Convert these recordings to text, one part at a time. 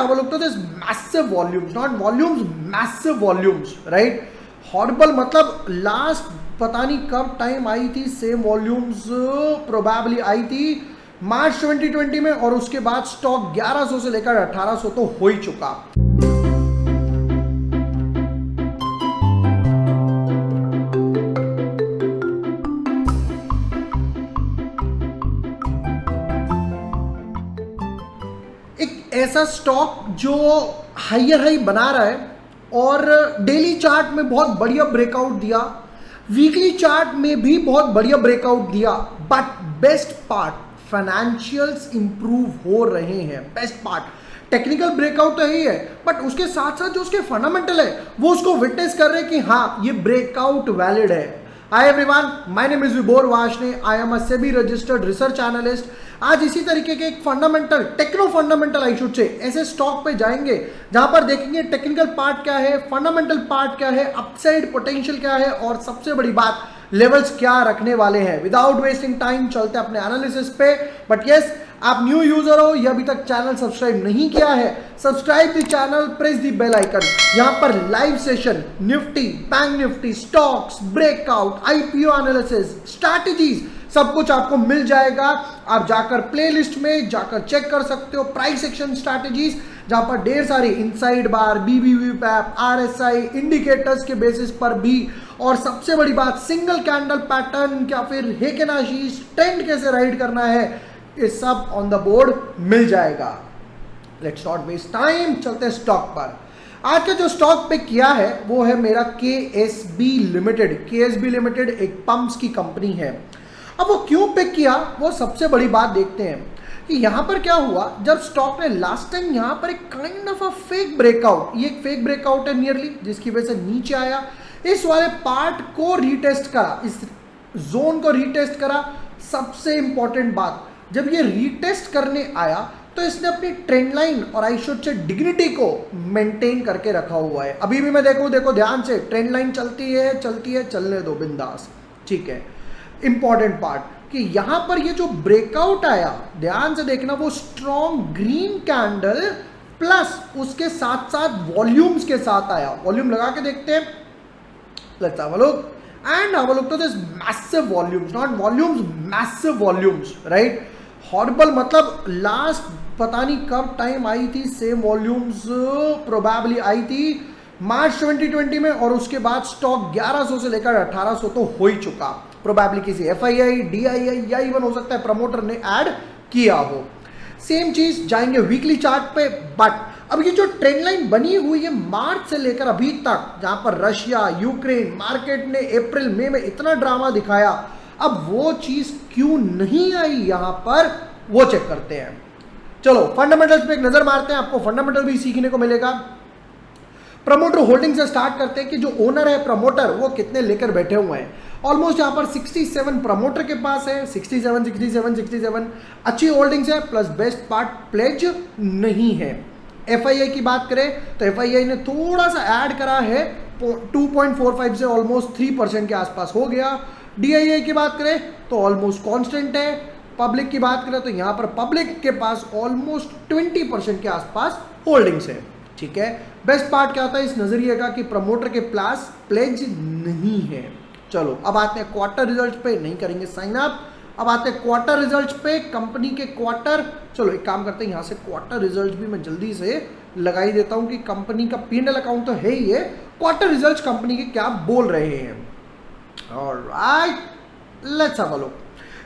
have a look to this massive volumes, not volumes, massive volumes, right? Horrible, मतलब last पता नहीं कब time I थी, same volumes probably I थी मार्च 2020 में, और उसके बाद स्टॉक 1100 से लेकर 1800 तो हो ही चुका। एक ऐसा स्टॉक जो हायर हाई बना रहा है और डेली चार्ट में बहुत बढ़िया ब्रेकआउट दिया, वीकली चार्ट में भी बहुत बढ़िया ब्रेकआउट दिया, but best part financials improve हो रहे हैं। बेस्ट पार्ट टेक्निकल ब्रेकआउट तो यही है, बट उसके साथ साथ जो उसके फंडामेंटल है वो उसको विटनेस कर रहे हैं कि हाँ ये ब्रेकआउट वैलिड है। Hi everyone, my name is Vibhor Vashne, I am a SEBI registered research analyst. आज इसी तरीके के एक fundamental, techno fundamental I should say, ऐसे स्टॉक पे जाएंगे जहां पर देखेंगे टेक्निकल पार्ट क्या है, फंडामेंटल पार्ट क्या है, अपसाइड पोटेंशियल क्या है, और सबसे बड़ी बात लेवल्स क्या रखने वाले हैं। विदाउट वेस्टिंग टाइम चलते अपने एनालिसिस पे। बट यस, आप न्यू यूजर हो या अभी तक चैनल सब्सक्राइब नहीं किया है, subscribe the channel, press the bell icon. यहां पर live session, Nifty, bank Nifty, stocks, breakout, IPO analysis, strategies, सब कुछ आपको मिल जाएगा। आप जाकर प्लेलिस्ट में जाकर चेक कर सकते हो, प्राइस एक्शन स्ट्रैटेजीज, जहां पर ढेर सारी इनसाइड बार, बीबीवी पैप, आरएसआई, इंडिकेटर्स के बेसिस पर भी, और सबसे बड़ी बात सिंगल कैंडल पैटर्न या फिर हेकेनाशी ट्रेंड कैसे राइड करना है, ये सब ऑन द बोर्ड मिल जाएगा। लेट्स नॉट वेस्ट टाइम, चलते हैं स्टॉक पर। आज का जो स्टॉक पिक किया है वो है मेरा केएसबी लिमिटेड। केएसबी लिमिटेड एक पंप्स की कंपनी है। अब वो क्यों पिक किया, वो सबसे बड़ी बात देखते हैं कि यहां पर क्या हुआ। जब स्टॉक ने लास्ट टाइम यहां पर एक kind of a fake breakout, ये एक फेक ब्रेकआउट है नियरली, जिसकी वजह से नीचे आया, इस वाले पार्ट को रीटेस्ट करा, इस जोन को रीटेस्ट करा। सबसे इंपॉर्टेंट बात, जब ये रीटेस्ट करने आया तो इसने अपनी ट्रेंड लाइन और आई शुड से डिग्निटी को मेंटेन करके रखा हुआ है। अभी भी मैं देखो ध्यान से, ट्रेंड लाइन चलती है, चलने दो बिंदास, ठीक है। इंपॉर्टेंट पार्ट कि यहां पर ये जो ब्रेकआउट आया, ध्यान से देखना, वो स्ट्रॉन्ग ग्रीन कैंडल प्लस उसके साथ साथ वॉल्यूम्स के साथ आया। वॉल्यूम लगा के देखते हैं, let's have a look and have a look to this massive volumes, not volumes, massive volumes, right. Horrible, मतलब लास्ट पता नहीं कब टाइम आई थी, सेम वॉल्यूम्स प्रोबेबली आई थी मार्च 2020 में, और उसके बाद स्टॉक 1100 से लेकर 1800 तो हो ही चुका। प्रोबेबली किसी एफआईआई, डीआईआई या इवन हो सकता है प्रमोटर ने ऐड किया हो। सेम चीज जाएंगे वीकली चार्ट पे। बट अब ये जो ट्रेंड लाइन बनी हुई है मार्च से लेकर अभी तक, जहां पर रशिया, यूक्रेन, मार्केट ने अप्रैल मई में इतना ड्रामा दिखाया, अब वो चीज क्यों नहीं आई यहां पर, वो चेक करते हैं। चलो फंडामेंटल्स पे एक नजर मारते हैं, आपको फंडामेंटल भी सीखने को मिलेगा। प्रमोटर होल्डिंग से स्टार्ट करते हैं कि जो ओनर है प्रमोटर, वो कितने लेकर बैठे हुए हैं। ऑलमोस्ट यहां पर 67 प्रमोटर के पास है, 67 अच्छी होल्डिंग्स है, प्लस बेस्ट पार्ट प्लेज नहीं है। एफआईआई की बात करें तो एफआईआई ने थोड़ा सा ऐड करा है, 2.45 से ऑलमोस्ट 3% के आसपास हो गया। डीआईआई की बात करें तो ऑलमोस्ट कांस्टेंट है। पब्लिक की बात करें तो यहां पर पब्लिक के पास ऑलमोस्ट 20% के आसपास होल्डिंग्स है, ठीक है। बेस्ट पार्ट क्या होता है इस नजरिए का कि प्रमोटर के पास प्लेज नहीं है। चलो अब आते हैं क्वार्टर रिजल्ट पे, नहीं करेंगे साइन अप। अब आते हैं क्वार्टर रिजल्ट पे, कंपनी के क्वार्टर। चलो एक काम करते हैं, यहां से क्वार्टर रिजल्ट भी मैं जल्दी से लगा ही देता हूं कि कंपनी का P&L अकाउंट तो है ही है, क्वार्टर रिजल्ट कंपनी के क्या बोल रहे हैं। Alright, let's have a look.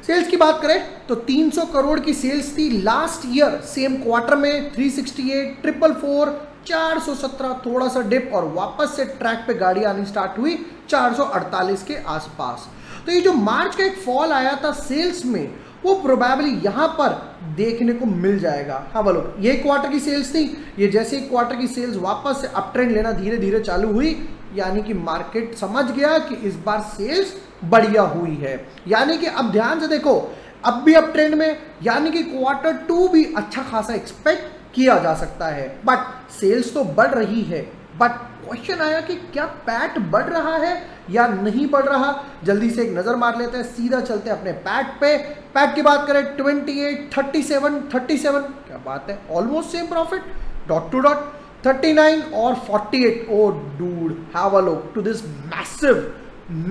Sales की बात करें तो 300 करोड़ की सेल्स थी लास्ट ईयर सेम क्वार्टर में, 368, 444, 417 थोड़ा सा डिप, और वापस से ट्रैक पे गाड़ी आनी स्टार्ट हुई 448 के आसपास। तो ये जो मार्च का एक फॉल आया था सेल्स में, वो प्रोबेबली यहां पर देखने को मिल जाएगा। हाँ बोलो, ये क्वार्टर की सेल्स थी, ये जैसे क्वार्टर की सेल्स वापस से अप ट्रेंड लेना धीरे धीरे चालू हुई, यानी कि मार्केट समझ गया कि इस बार सेल्स बढ़िया हुई है। यानी कि अब ध्यान से देखो, अब भी अप ट्रेंड में, यानी कि Q2 भी अच्छा खासा एक्सपेक्ट किया जा सकता है। बट सेल्स तो बढ़ रही है, बट क्वेश्चन आया कि क्या पैट बढ़ रहा है या नहीं बढ़ रहा। जल्दी से एक नजर मार लेते हैं, सीधा चलते हैं अपने पैट पे। पैट की बात करें 28, 37, क्या बात है, almost same profit. Dot to dot 39 और 48. Oh dude, have a look to this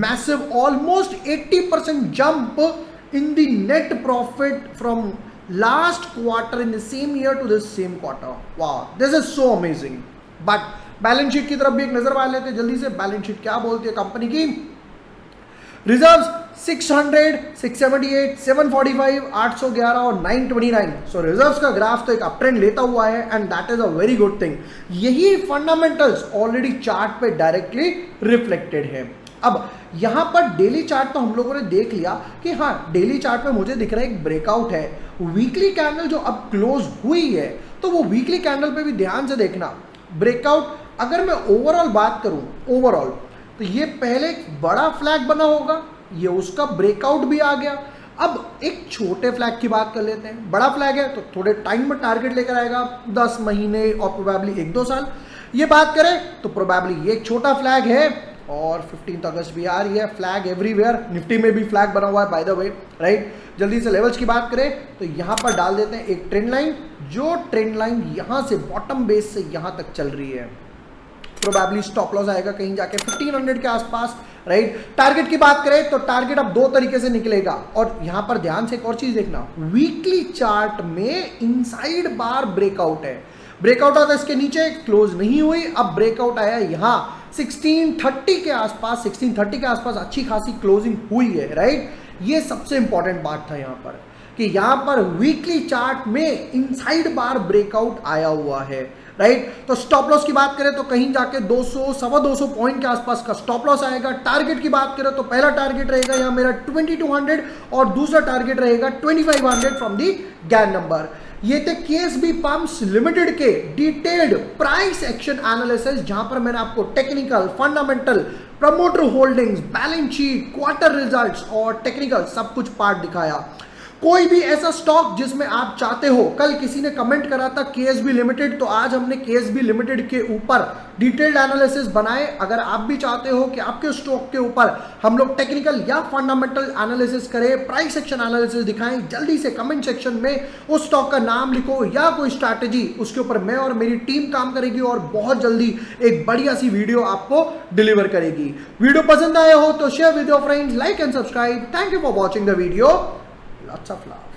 massive almost 80% jump in the net profit from last quarter in the same year to this same quarter. Wow, this is so amazing. But balance sheet की तरफ भी एक नजर डाल लेते हैं जल्दी से. बैलेंस शीट क्या बोलती है कंपनी की? रिजर्व्स 600, 678, 745, 811 और 929. सो रिजर्व्स का ग्राफ तो एक अप ट्रेंड लेता हुआ है and that is a very good thing. यही फंडामेंटल्स ऑलरेडी चार्ट पे डायरेक्टली रिफ्लेक्टेड है. अब यहां पर डेली चार्ट तो हम लोगों ने देख लिया कि हाँ डेली चार्ट में मुझे दिख रहा है एक ब्रेकआउट है. वीकली कैंडल जो अब क्लोज हुई है तो वो वीकली कैंडल पे भी ध्यान से देखना. ब्रेकआउट अगर मैं ओवरऑल बात करूं ओवरऑल तो ये पहले एक बड़ा फ्लैग बना होगा, ये उसका ब्रेकआउट भी आ गया. अब एक छोटे फ्लैग की बात कर लेते हैं. बड़ा फ्लैग है तो थोड़े टाइम में टारगेट लेकर आएगा 10 महीने और प्रोबेबली 1-2 साल. ये बात करें तो प्रोबेबली ये एक छोटा फ्लैग है और 15 अगस्त भी आ रही है. फ्लैग एवरीवेयर, निफ्टी में भी फ्लैग बना हुआ है बाय द वे, राइट. जल्दी से लेवल्स की बात करें तो यहां पर डाल देते हैं एक ट्रेंड लाइन. जो ट्रेंड लाइन यहां से बॉटम बेस से यहां तक चल रही है, प्रोबेबली स्टॉप लॉस आएगा कहीं जाके 1500 के आसपास, राइट. टारगेट की बात करें तो टारगेट अब दो तरीके से निकलेगा. और यहां पर ध्यान से एक और चीज देखना, वीकली चार्ट में इनसाइड बार ब्रेकआउट है. ब्रेकआउट आता है इसके नीचे, क्लोज नहीं हुई. अब ब्रेकआउट आया यहां 1630 के आसपास, 1630 के आसपास अच्छी खासी क्लोजिंग हुई है, राइट. ये सबसे इंपॉर्टेंट बात था यहां पर कि यहां पर वीकली चार्ट में इनसाइड बार ब्रेकआउट आया हुआ है, राइट. तो स्टॉप लॉस की बात करें तो कहीं जाके 200 सवा 200 पॉइंट के आसपास का स्टॉप लॉस आएगा. टारगेट की बात करें तो पहला टारगेट रहेगा यहां मेरा 2200 और दूसरा टारगेट रहेगा 2500 फ्रॉम दी गैन नंबर. ये थे केएसबी पंप्स लिमिटेड के डिटेल्ड प्राइस एक्शन एनालिसिस, जहां पर मैंने आपको technical, fundamental, promoter holdings, balance sheet, quarter results और टेक्निकल सब कुछ पार्ट दिखाया. कोई भी ऐसा स्टॉक जिसमें आप चाहते हो, कल किसी ने कमेंट करा था केएसबी लिमिटेड, तो आज हमने केएसबी लिमिटेड के ऊपर डिटेल्ड एनालिसिस बनाए. अगर आप भी चाहते हो कि आपके स्टॉक के ऊपर हम लोग टेक्निकल या फंडामेंटल एनालिसिस करें, प्राइस एक्शन एनालिसिस दिखाएं, जल्दी से कमेंट सेक्शन में उस स्टॉक का नाम लिखो या कोई स्ट्रैटेजी, उसके ऊपर मैं और मेरी टीम काम करेगी और बहुत जल्दी एक बढ़िया सी वीडियो आपको डिलीवर करेगी. वीडियो पसंद आया हो तो share with your friends, like and subscribe. Thank you for watching the video. Lots of love.